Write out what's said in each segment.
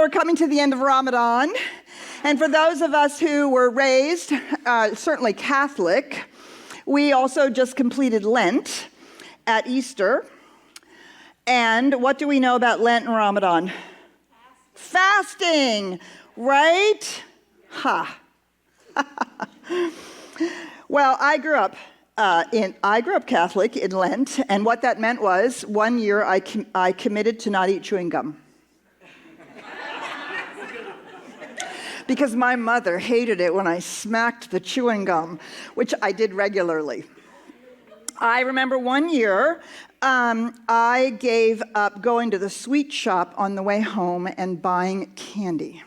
we're coming to the end of Ramadan. And for those of us who were raised, certainly Catholic, we also just completed Lent at Easter. And what do we know about Lent and Ramadan? Fasting, right? Ha. Well, I grew up Catholic in Lent, and what that meant was 1 year I committed to not eat chewing gum. Because my mother hated it when I smacked the chewing gum, which I did regularly. I remember 1 year, I gave up going to the sweet shop on the way home and buying candy.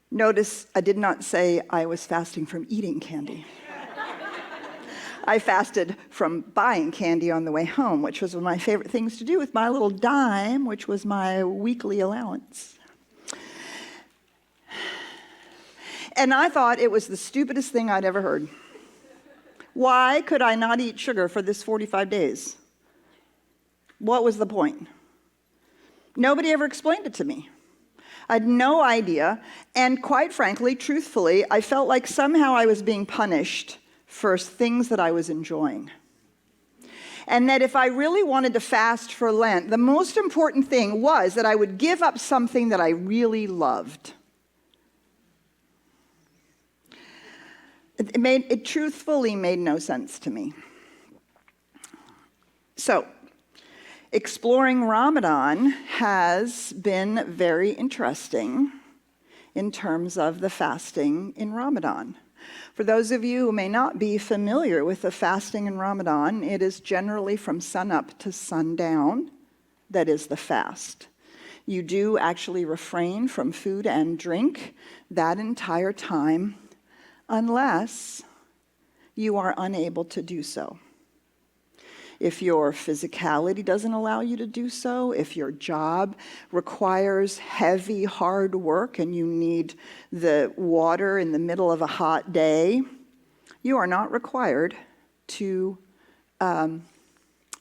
Notice I did not say I was fasting from eating candy. I fasted from buying candy on the way home, which was one of my favorite things to do with my little dime, which was my weekly allowance. And I thought it was the stupidest thing I'd ever heard. Why could I not eat sugar for this 45 days? What was the point? Nobody ever explained it to me. I had no idea, and quite frankly, truthfully, I felt like somehow I was being punished for things that I was enjoying. And that if I really wanted to fast for Lent, the most important thing was that I would give up something that I really loved. It truthfully made no sense to me. So, exploring Ramadan has been very interesting in terms of the fasting in Ramadan. For those of you who may not be familiar with the fasting in Ramadan, it is generally from sunup to sundown that is the fast. You do actually refrain from food and drink that entire time, unless you are unable to do so. If your physicality doesn't allow you to do so, if your job requires heavy, hard work and you need the water in the middle of a hot day, you are not required to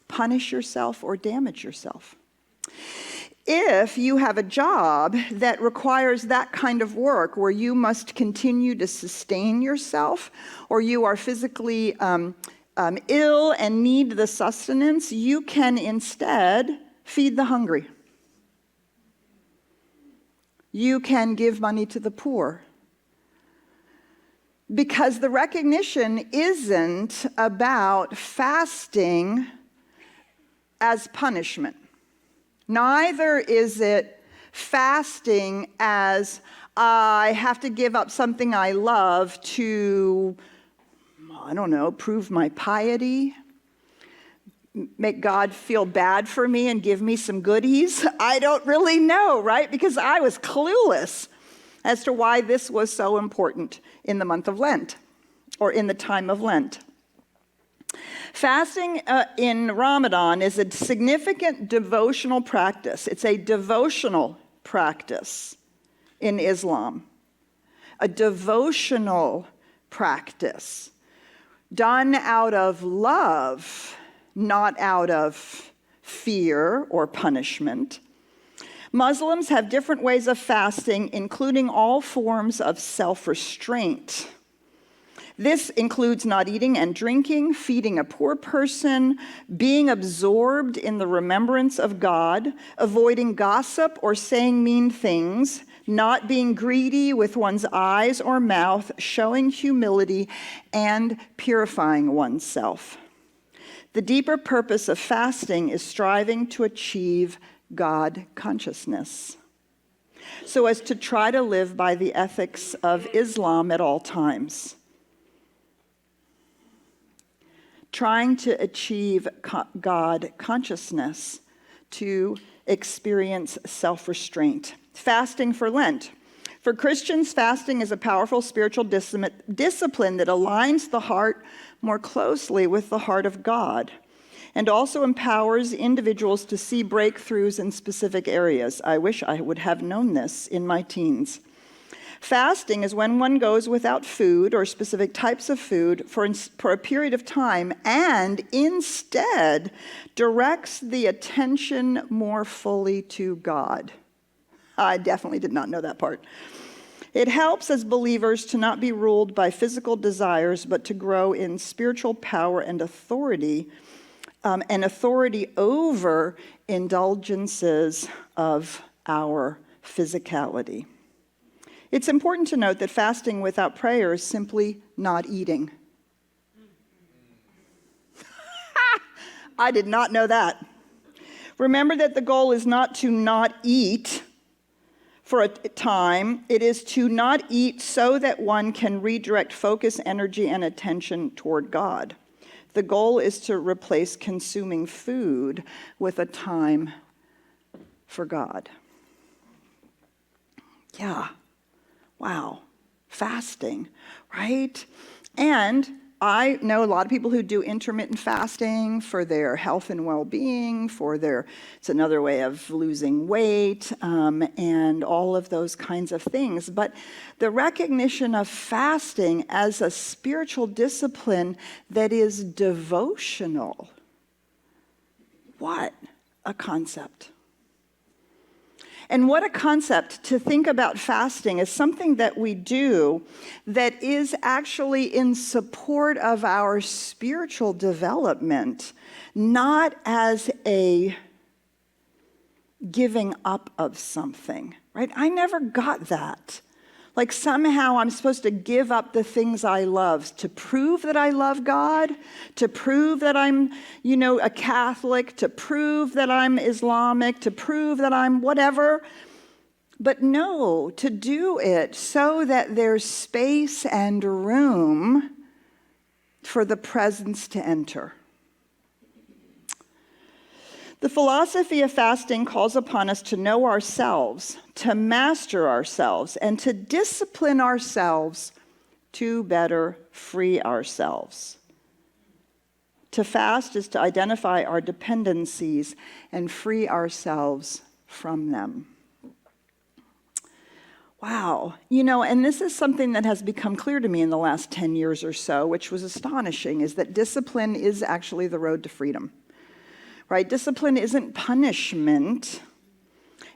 punish yourself or damage yourself. If you have a job that requires that kind of work where you must continue to sustain yourself, or you are physically ill and need the sustenance, you can instead feed the hungry. You can give money to the poor. Because the recognition isn't about fasting as punishment. Neither is it fasting as I have to give up something I love to, prove my piety, make God feel bad for me and give me some goodies. I don't really know, right? Because I was clueless as to why this was so important in the month of Lent, or in the time of Lent. Fasting in Ramadan is a significant devotional practice. It's a devotional practice in Islam. A devotional practice done out of love, not out of fear or punishment. Muslims have different ways of fasting, including all forms of self-restraint. This includes not eating and drinking, feeding a poor person, being absorbed in the remembrance of God, avoiding gossip or saying mean things, not being greedy with one's eyes or mouth, showing humility, and purifying oneself. The deeper purpose of fasting is striving to achieve God consciousness, so as to try to live by the ethics of Islam at all times. Trying to achieve God consciousness, to experience self-restraint. Fasting for Lent. For Christians, fasting is a powerful spiritual discipline that aligns the heart more closely with the heart of God, and also empowers individuals to see breakthroughs in specific areas. I wish I would have known this in my teens. Fasting is when one goes without food or specific types of food for a period of time and instead directs the attention more fully to God. I definitely did not know that part. It helps as believers to not be ruled by physical desires, but to grow in spiritual power and authority over indulgences of our physicality. It's important to note that fasting without prayer is simply not eating. I did not know that. Remember that the goal is not to not eat for a time. It is to not eat so that one can redirect focus, energy, and attention toward God. The goal is to replace consuming food with a time for God. Yeah. Wow. Fasting, right? And I know a lot of people who do intermittent fasting for their health and well-being, it's another way of losing weight, and all of those kinds of things. But the recognition of fasting as a spiritual discipline that is devotional, what a concept. And what a concept to think about fasting as something that we do that is actually in support of our spiritual development, not as a giving up of something, right? I never got that. Like somehow I'm supposed to give up the things I love to prove that I love God, to prove that I'm, a Catholic, to prove that I'm Islamic, to prove that I'm whatever. But no, to do it so that there's space and room for the presence to enter. The philosophy of fasting calls upon us to know ourselves, to master ourselves, and to discipline ourselves to better free ourselves. To fast is to identify our dependencies and free ourselves from them. Wow. And this is something that has become clear to me in the last 10 years or so, which was astonishing, is that discipline is actually the road to freedom. Right? Discipline isn't punishment.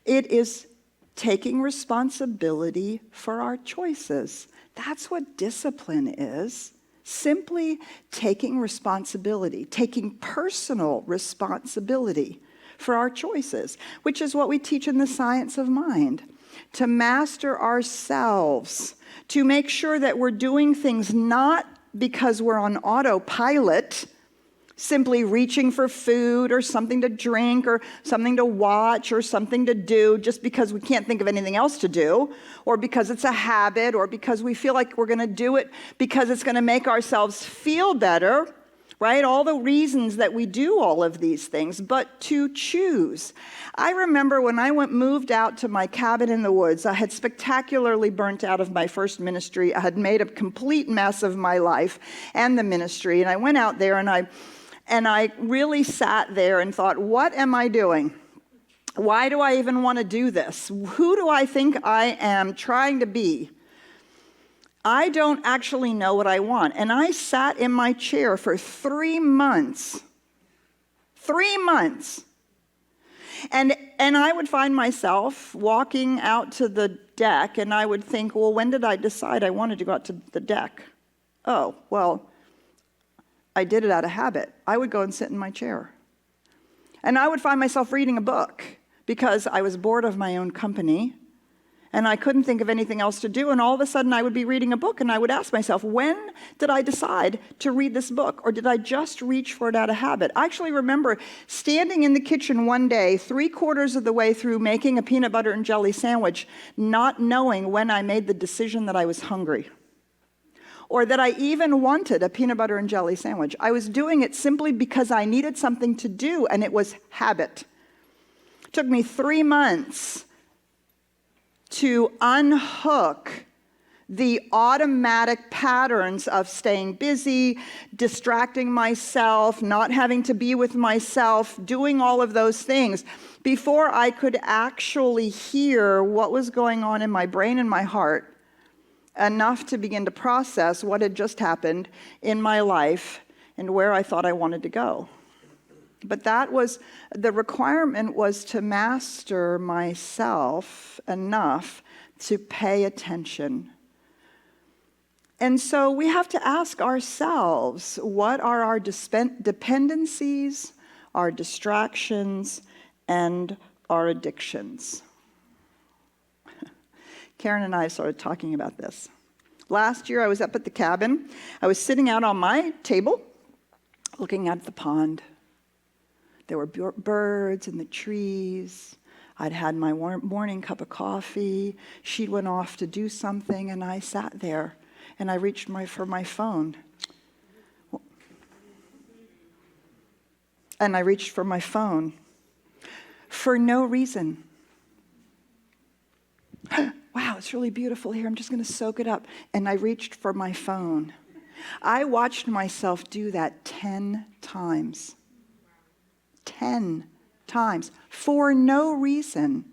It is taking responsibility for our choices. That's what discipline is. Simply taking responsibility, taking personal responsibility for our choices, which is what we teach in the science of mind. To master ourselves, to make sure that we're doing things not because we're on autopilot, simply reaching for food or something to drink or something to watch or something to do just because we can't think of anything else to do, or because it's a habit, or because we feel like we're going to do it because it's going to make ourselves feel better, right? All the reasons that we do all of these things, but to choose. I remember when I moved out to my cabin in the woods, I had spectacularly burnt out of my first ministry. I had made a complete mess of my life and the ministry, and I went out there and I really sat there and thought, what am I doing? Why do I even want to do this? Who do I think I am trying to be? I don't actually know what I want. And I sat in my chair for 3 months. 3 months. And I would find myself walking out to the deck, and I would think, well, when did I decide I wanted to go out to the deck? Oh, well, I did it out of habit. I would go and sit in my chair. And I would find myself reading a book because I was bored of my own company and I couldn't think of anything else to do. And all of a sudden I would be reading a book and I would ask myself, when did I decide to read this book? Or did I just reach for it out of habit? I actually remember standing in the kitchen one day, 3/4 of the way through making a peanut butter and jelly sandwich, not knowing when I made the decision that I was hungry, or that I even wanted a peanut butter and jelly sandwich. I was doing it simply because I needed something to do, and it was habit. It took me 3 months to unhook the automatic patterns of staying busy, distracting myself, not having to be with myself, doing all of those things, before I could actually hear what was going on in my brain and my heart, enough to begin to process what had just happened in my life and where I thought I wanted to go. But the requirement was to master myself enough to pay attention. And so we have to ask ourselves, what are our dependencies, our distractions, and our addictions? Karen and I started talking about this. Last year I was up at the cabin. I was sitting out on my table looking at the pond. There were birds in the trees. I'd had my morning cup of coffee. She went off to do something, and I sat there, and I reached for my phone. And I reached for my phone for no reason. Wow, it's really beautiful here. I'm just going to soak it up. And I reached for my phone. I watched myself do that 10 times. 10 times. For no reason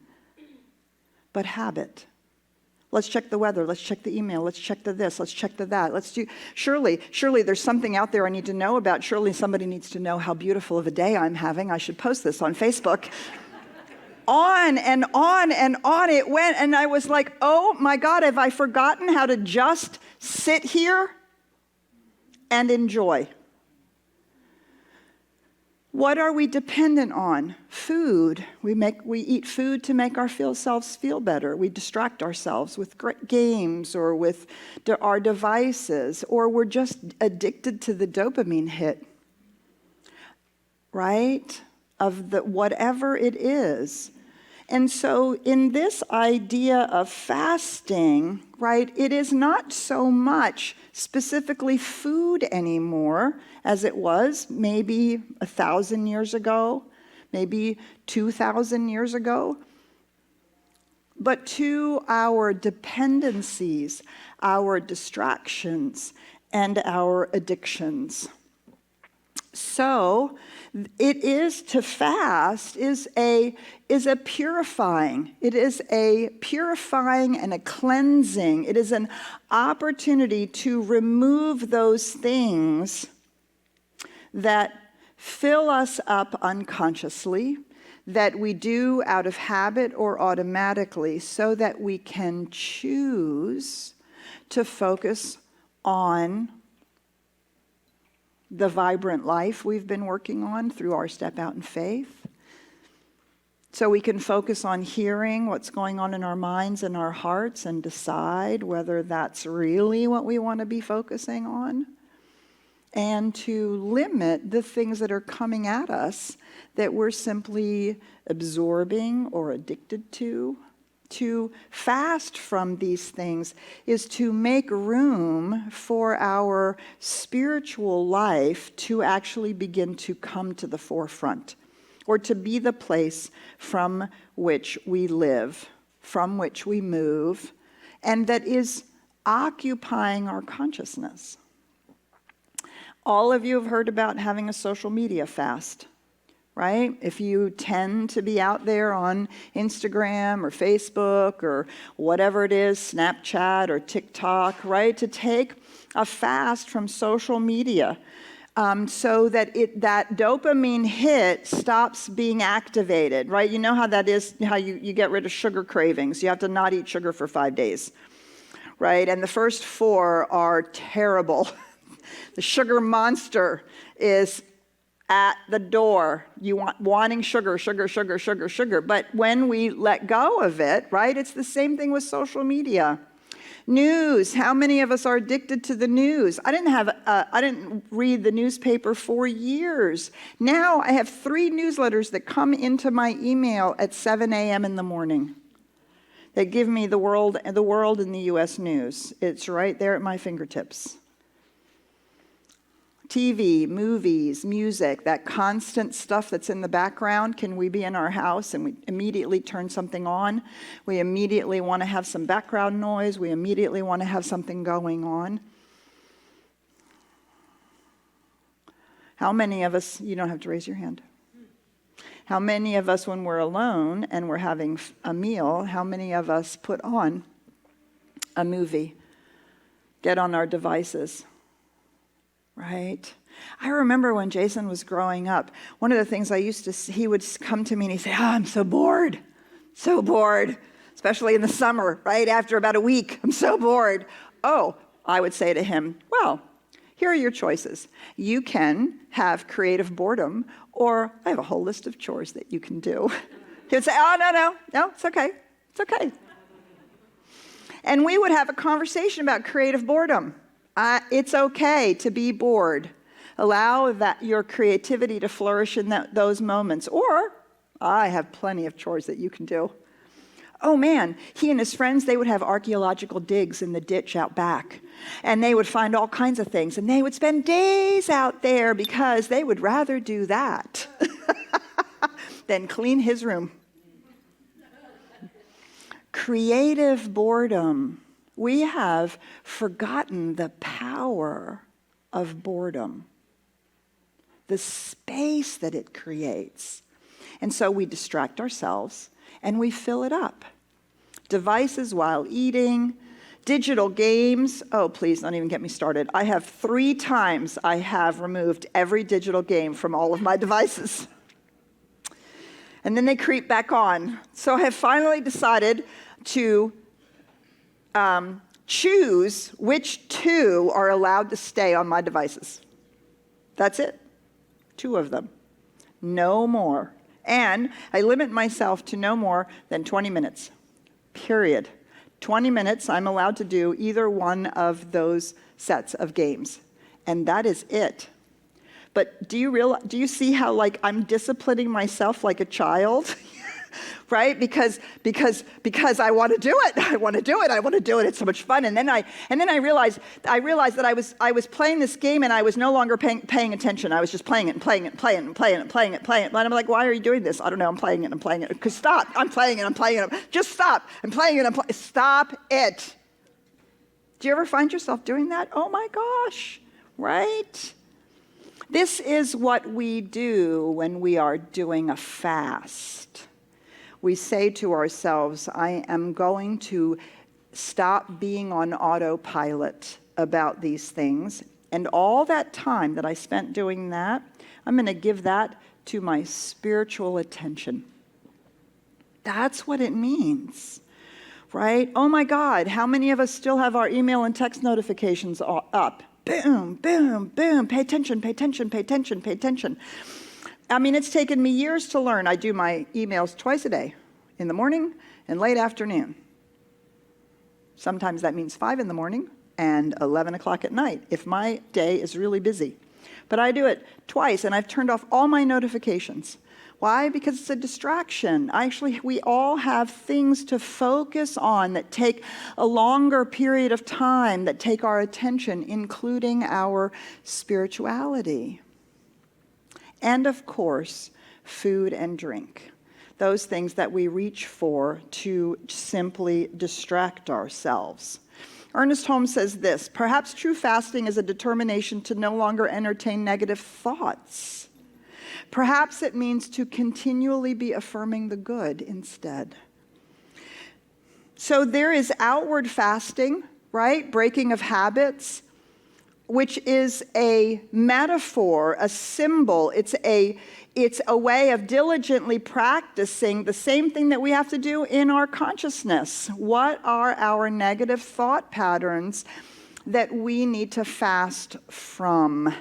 but habit. Let's check the weather. Let's check the email. Let's check the this. Let's check the that. Surely there's something out there I need to know about. Surely somebody needs to know how beautiful of a day I'm having. I should post this on Facebook. On and on and on it went. And I was like, oh my God, have I forgotten how to just sit here and enjoy? What are we dependent on? Food. We eat food to make ourselves feel better. We distract ourselves with games or with our devices, or we're just addicted to the dopamine hit, right? Of whatever it is. And so in this idea of fasting, right, it is not so much specifically food anymore as it was maybe 1,000 years ago, maybe 2,000 years ago, but to our dependencies, our distractions, and our addictions. So it is to fast is a purifying. It is a purifying and a cleansing. It is an opportunity to remove those things that fill us up unconsciously, that we do out of habit or automatically, so that we can choose to focus on the vibrant life we've been working on through our Step Out in Faith. So we can focus on hearing what's going on in our minds and our hearts and decide whether that's really what we want to be focusing on. And to limit the things that are coming at us that we're simply absorbing or addicted to. To fast from these things is to make room for our spiritual life to actually begin to come to the forefront, or to be the place from which we live, from which we move, and that is occupying our consciousness. All of you have heard about having a social media fast. Right? If you tend to be out there on Instagram or Facebook or whatever it is, Snapchat or TikTok, right? To take a fast from social media so that that dopamine hit stops being activated, right? You know how that is, how you get rid of sugar cravings. You have to not eat sugar for 5 days, right? And the first 4 are terrible. The sugar monster is at the door, wanting sugar. But when we let go of it, right, it's the same thing with social media. News, how many of us are addicted to the news? I didn't read the newspaper for years. Now I have 3 newsletters that come into my email at 7 a.m. in the morning. They give me the world and the U.S. news. It's right there at my fingertips. TV, movies, music, that constant stuff that's in the background. Can we be in our house and we immediately turn something on? We immediately want to have some background noise. We immediately want to have something going on. How many of us, you don't have to raise your hand. How many of us, when we're alone and we're having a meal, how many of us put on a movie, get on our devices? Right? I remember when Jason was growing up, one of the things I used to see, he would come to me and he'd say, I'm so bored, especially in the summer, right? After about a week, I'm so bored. Oh, I would say to him, well, here are your choices. You can have creative boredom, or I have a whole list of chores that you can do. He would say, oh, no, it's okay. And we would have a conversation about creative boredom. It's okay to be bored. Allow your creativity to flourish in those moments. Or, I have plenty of chores that you can do. Oh man, he and his friends, they would have archaeological digs in the ditch out back. And they would find all kinds of things. And they would spend days out there because they would rather do that than clean his room. Creative boredom. We have forgotten the power of boredom, the space that it creates. And so we distract ourselves and we fill it up. Devices while eating, digital games. Oh, please don't even get me started. I have 3 times I have removed every digital game from all of my devices. And then they creep back on. So I have finally decided to choose which 2 are allowed to stay on my devices. That's it. 2 of them. No more. And I limit myself to no more than 20 minutes. Period. 20 minutes, I'm allowed to do either one of those sets of games. And that is it. But do you see how like I'm disciplining myself like a child? Right? Because I want to do it. I want to do it. It's so much fun. And then I realized that I was playing this game and I was no longer paying attention. I was just playing it. And I'm like, why are you doing this? I don't know. I'm playing it. Because stop. I'm playing it. Just stop. I'm playing it. Stop it. Do you ever find yourself doing that? Oh my gosh. Right? This is what we do when we are doing a fast. We say to ourselves, I am going to stop being on autopilot about these things. And all that time that I spent doing that, I'm going to give that to my spiritual attention. That's what it means, right? Oh my God, how many of us still have our email and text notifications up? Boom, boom, boom, pay attention. I mean, it's taken me years to learn. I do my emails twice a day, in the morning and late afternoon. Sometimes that means 5 in the morning and 11 o'clock at night, if my day is really busy. But I do it twice, and I've turned off all my notifications. Why? Because it's a distraction. We all have things to focus on that take a longer period of time, that take our attention, including our spirituality. And of course, food and drink. Those things that we reach for to simply distract ourselves. Ernest Holmes says this, perhaps true fasting is a determination to no longer entertain negative thoughts. Perhaps it means to continually be affirming the good instead. So there is outward fasting, right? Breaking of habits, which is a metaphor, a symbol. It's a way of diligently practicing the same thing that we have to do in our consciousness. What are our negative thought patterns that we need to fast from?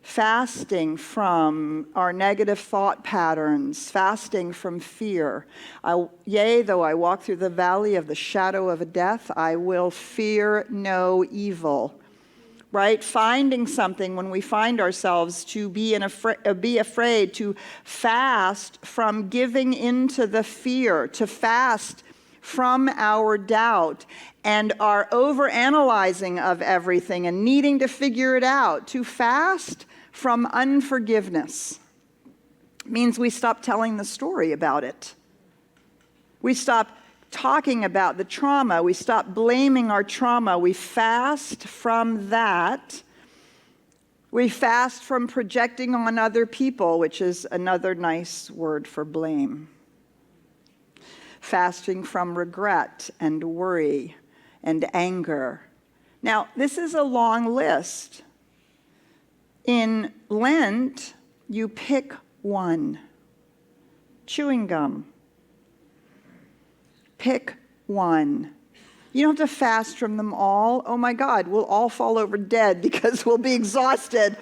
Fasting from our negative thought patterns, fasting from fear. Yea, though I walk through the valley of the shadow of death, I will fear no evil. Right? Finding something when we find ourselves to be afraid, to fast from giving into the fear, to fast from our doubt and our overanalyzing of everything and needing to figure it out, to fast from unforgiveness. It means we stop telling the story about it. We stop talking about the trauma. We stop blaming our trauma. We fast from that. We fast from projecting on other people, which is another nice word for blame. Fasting from regret and worry and anger. Now, this is a long list. In Lent, you pick one. Chewing gum. Pick one. You don't have to fast from them all. Oh my God, we'll all fall over dead because we'll be exhausted,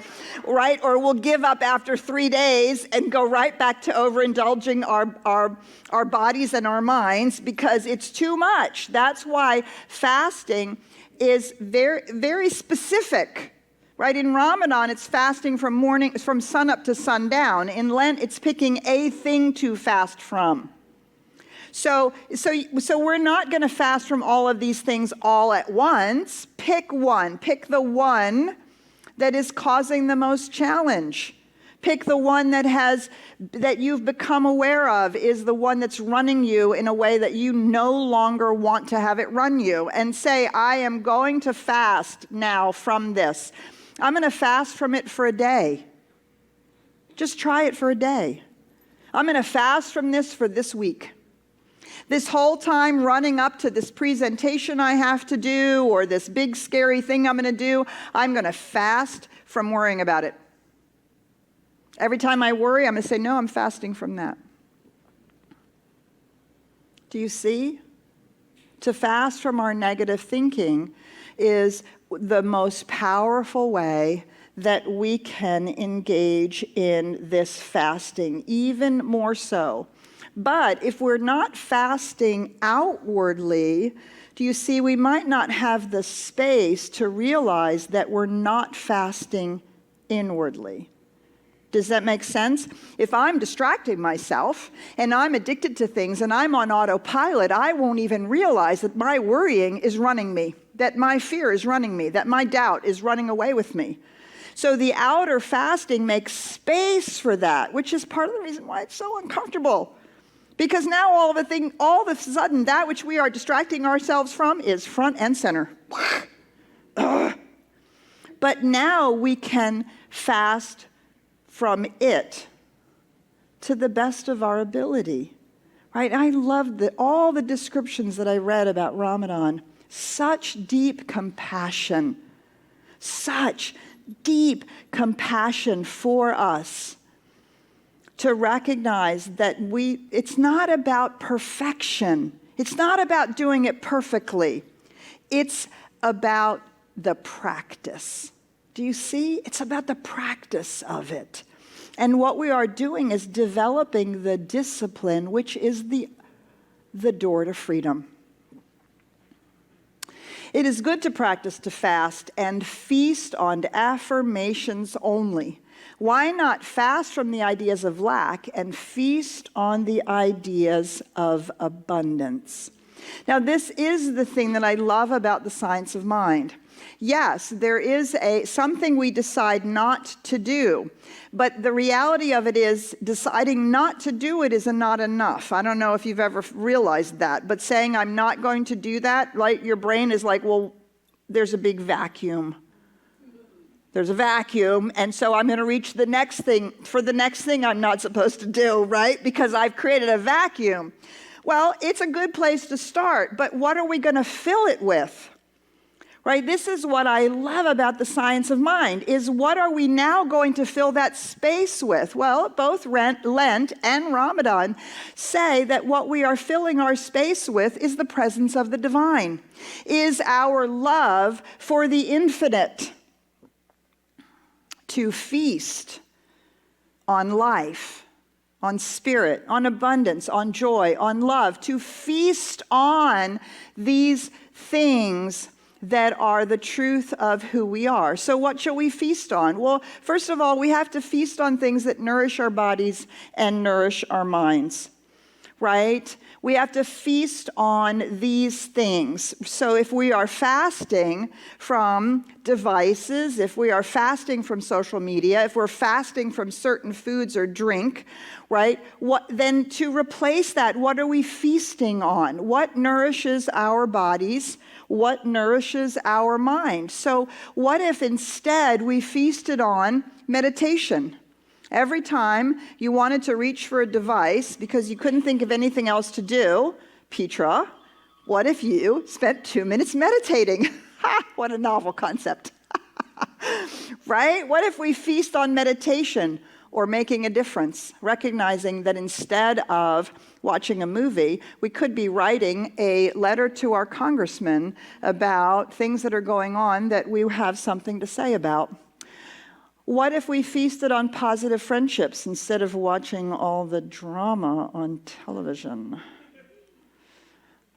right? Or we'll give up after 3 days and go right back to overindulging our bodies and our minds because it's too much. That's why fasting is very, very specific, right? In Ramadan, it's fasting from sunup to sundown. In Lent, it's picking a thing to fast from. So we're not going to fast from all of these things all at once. Pick one. Pick the one that is causing the most challenge. Pick the one that you've become aware of is the one that's running you in a way that you no longer want to have it run you. And say, I am going to fast now from this. I'm going to fast from it for a day. Just try it for a day. I'm going to fast from this for this week. This whole time running up to this presentation I have to do or this big scary thing I'm going to do, I'm going to fast from worrying about it. Every time I worry, I'm going to say, no, I'm fasting from that. Do you see? To fast from our negative thinking is the most powerful way that we can engage in this fasting, even more so. But if we're not fasting outwardly, do you see, we might not have the space to realize that we're not fasting inwardly. Does that make sense? If I'm distracting myself and I'm addicted to things and I'm on autopilot, I won't even realize that my worrying is running me, that my fear is running me, that my doubt is running away with me. So the outer fasting makes space for that, which is part of the reason why it's so uncomfortable. Because now all of a sudden, that which we are distracting ourselves from is front and center. But now we can fast from it to the best of our ability. Right? I love all the descriptions that I read about Ramadan. Such deep compassion. Such deep compassion for us. To recognize that it's not about perfection. It's not about doing it perfectly. It's about the practice. Do you see? It's about the practice of it. And what we are doing is developing the discipline, which is the door to freedom. It is good to practice to fast and feast on affirmations only. Why not fast from the ideas of lack and feast on the ideas of abundance? Now, this is the thing that I love about the science of mind. Yes, there is something we decide not to do, but the reality of it is deciding not to do it is not enough. I don't know if you've ever realized that, but saying I'm not going to do that, like your brain is like, well, there's a big vacuum. There's a vacuum, and so I'm going to reach the next thing I'm not supposed to do, right? Because I've created a vacuum. Well, it's a good place to start, but what are we going to fill it with? Right? This is what I love about the science of mind, is what are we now going to fill that space with? Well, both Lent and Ramadan say that what we are filling our space with is the presence of the divine, is our love for the infinite. To feast on life, on spirit, on abundance, on joy, on love, to feast on these things that are the truth of who we are. So what shall we feast on? Well, first of all, we have to feast on things that nourish our bodies and nourish our minds, right? We have to feast on these things. So if we are fasting from devices, if we are fasting from social media, if we're fasting from certain foods or drink, right? Then to replace that, what are we feasting on? What nourishes our bodies? What nourishes our mind? So what if instead we feasted on meditation? Every time you wanted to reach for a device because you couldn't think of anything else to do, Petra, what if you spent 2 minutes meditating? Ha! What a novel concept. Right? What if we feast on meditation or making a difference, recognizing that instead of watching a movie, we could be writing a letter to our congressman about things that are going on that we have something to say about? What if we feasted on positive friendships instead of watching all the drama on television?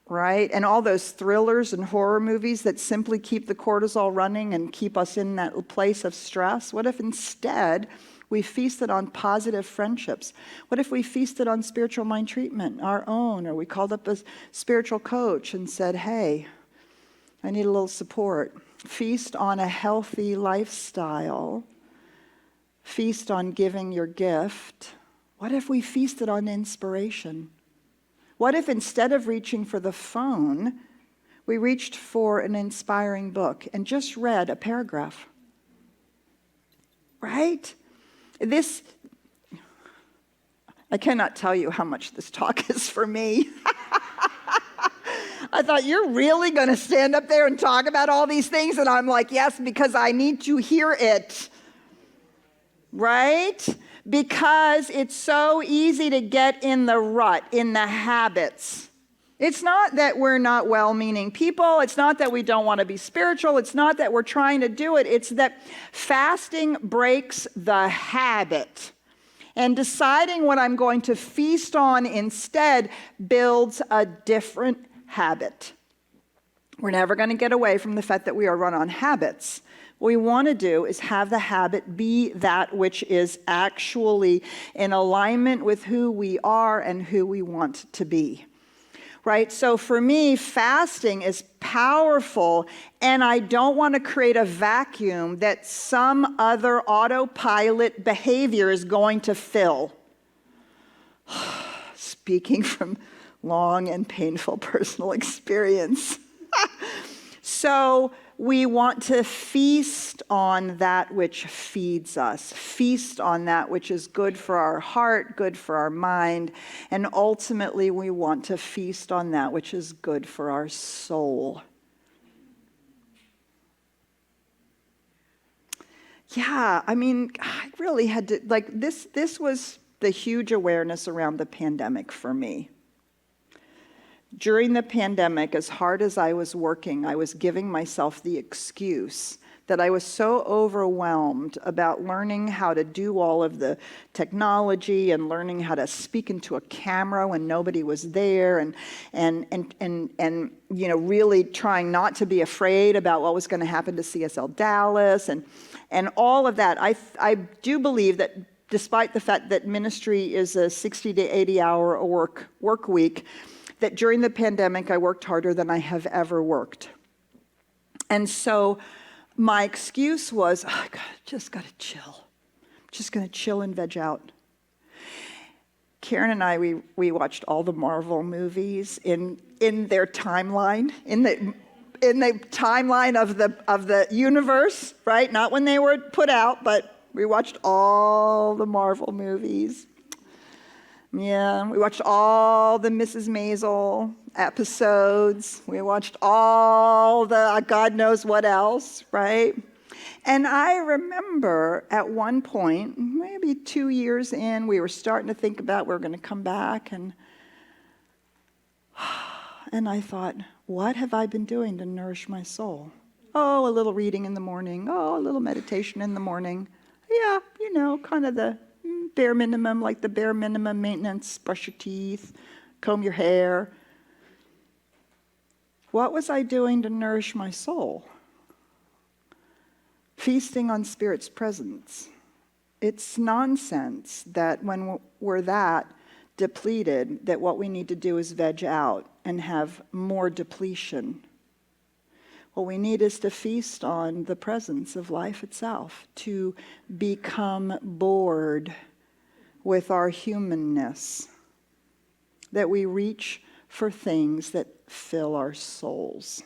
Right? And all those thrillers and horror movies that simply keep the cortisol running and keep us in that place of stress. What if instead we feasted on positive friendships? What if we feasted on spiritual mind treatment, our own, or we called up a spiritual coach and said, hey, I need a little support. Feast on a healthy lifestyle. Feast on giving your gift. What if we feasted on inspiration? What if instead of reaching for the phone, we reached for an inspiring book and just read a paragraph? Right? I cannot tell you how much this talk is for me. I thought, you're really going to stand up there and talk about all these things? And I'm like, yes, because I need to hear it. Right? Because it's so easy to get in the rut, in the habits. It's not that we're not well-meaning people. It's not that we don't want to be spiritual. It's not that we're trying to do it. It's that fasting breaks the habit. And deciding what I'm going to feast on instead builds a different habit. We're never going to get away from the fact that we are run on habits. What we want to do is have the habit be that which is actually in alignment with who we are and who we want to be. Right? So for me, fasting is powerful, and I don't want to create a vacuum that some other autopilot behavior is going to fill. Speaking from long and painful personal experience. So we want to feast on that which feeds us, feast on that which is good for our heart, good for our mind, and ultimately we want to feast on that which is good for our soul. Yeah, I mean, I really had to, this was the huge awareness around the pandemic for me. During the pandemic, as hard as I was working, I was giving myself the excuse that I was so overwhelmed about learning how to do all of the technology and learning how to speak into a camera when nobody was there and really trying not to be afraid about what was going to happen to CSLDallas and all of that. I do believe that despite the fact that ministry is a 60 to 80 hour work week, that during the pandemic, I worked harder than I have ever worked. And so my excuse was, just got to chill. Just going to chill and veg out. Karen and I, we watched all the Marvel movies in their timeline, in the timeline of the universe, right? Not when they were put out, but we watched all the Marvel movies. Yeah, we watched all the Mrs. Maisel episodes. We watched all the God knows what else, right? And I remember at one point, maybe 2 years in, we were starting to think about we were going to come back. And I thought, what have I been doing to nourish my soul? Oh, a little reading in the morning. Oh, a little meditation in the morning. Yeah, kind of the bare minimum, like the bare minimum maintenance, brush your teeth, comb your hair. What was I doing to nourish my soul? Feasting on Spirit's presence. It's nonsense that when we're that depleted, that what we need to do is veg out and have more depletion. What we need is to feast on the presence of life itself, to become bored with our humanness, that we reach for things that fill our souls.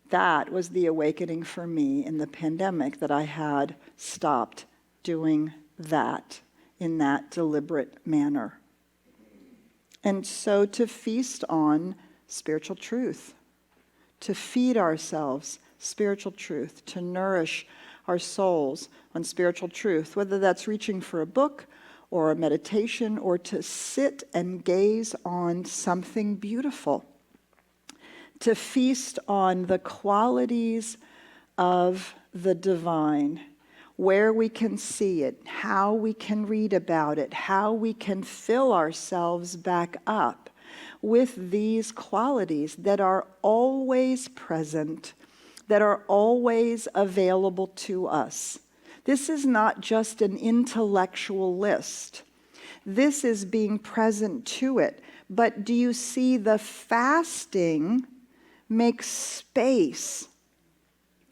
That was the awakening for me in the pandemic, that I had stopped doing that in that deliberate manner. And so to feast on spiritual truth, to feed ourselves spiritual truth, to nourish our souls on spiritual truth, whether that's reaching for a book or a meditation or to sit and gaze on something beautiful, to feast on the qualities of the divine, where we can see it, how we can read about it, how we can fill ourselves back up with these qualities that are always present, that are always available to us. This is not just an intellectual list. This is being present to it. But do you see the fasting makes space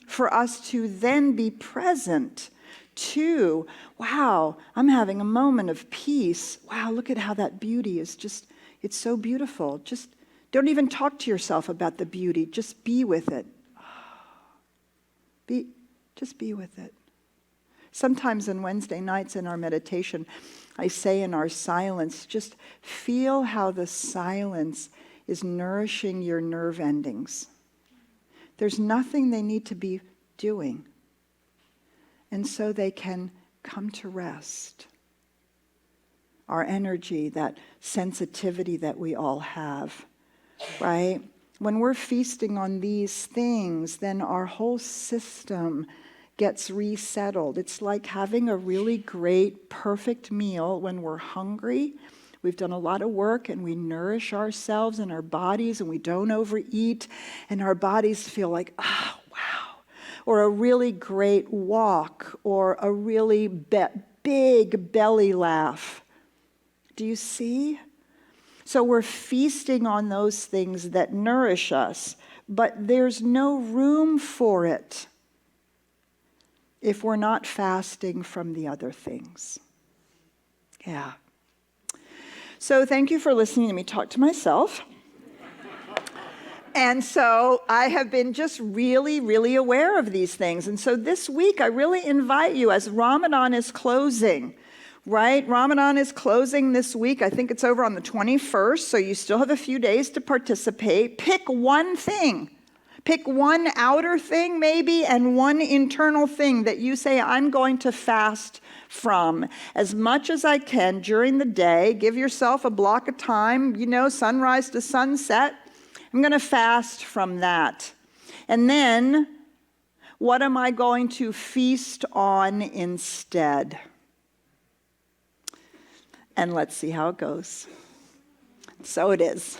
for us to then be present to, wow, I'm having a moment of peace. Wow, look at how that beauty is just, it's so beautiful. Just don't even talk to yourself about the beauty. Just be with it. Just be with it. Sometimes on Wednesday nights in our meditation, I say in our silence, just feel how the silence is nourishing your nerve endings. There's nothing they need to be doing. And so they can come to rest. Our energy, that sensitivity that we all have, right? When we're feasting on these things, then our whole system gets resettled. It's like having a really great, perfect meal when we're hungry. We've done a lot of work and we nourish ourselves and our bodies and we don't overeat and our bodies feel like, oh, wow. Or a really great walk or a really big belly laugh. Do you see? So we're feasting on those things that nourish us, but there's no room for it if we're not fasting from the other things. Yeah. So thank you for listening to me talk to myself. And so I have been just really, really aware of these things. And so this week I really invite you, as Ramadan is closing, right? Ramadan is closing this week. I think it's over on the 21st, so you still have a few days to participate. Pick one thing. Pick one outer thing maybe and one internal thing that you say, I'm going to fast from as much as I can during the day. Give yourself a block of time, sunrise to sunset. I'm going to fast from that. And then, what am I going to feast on instead? And let's see how it goes. So it is.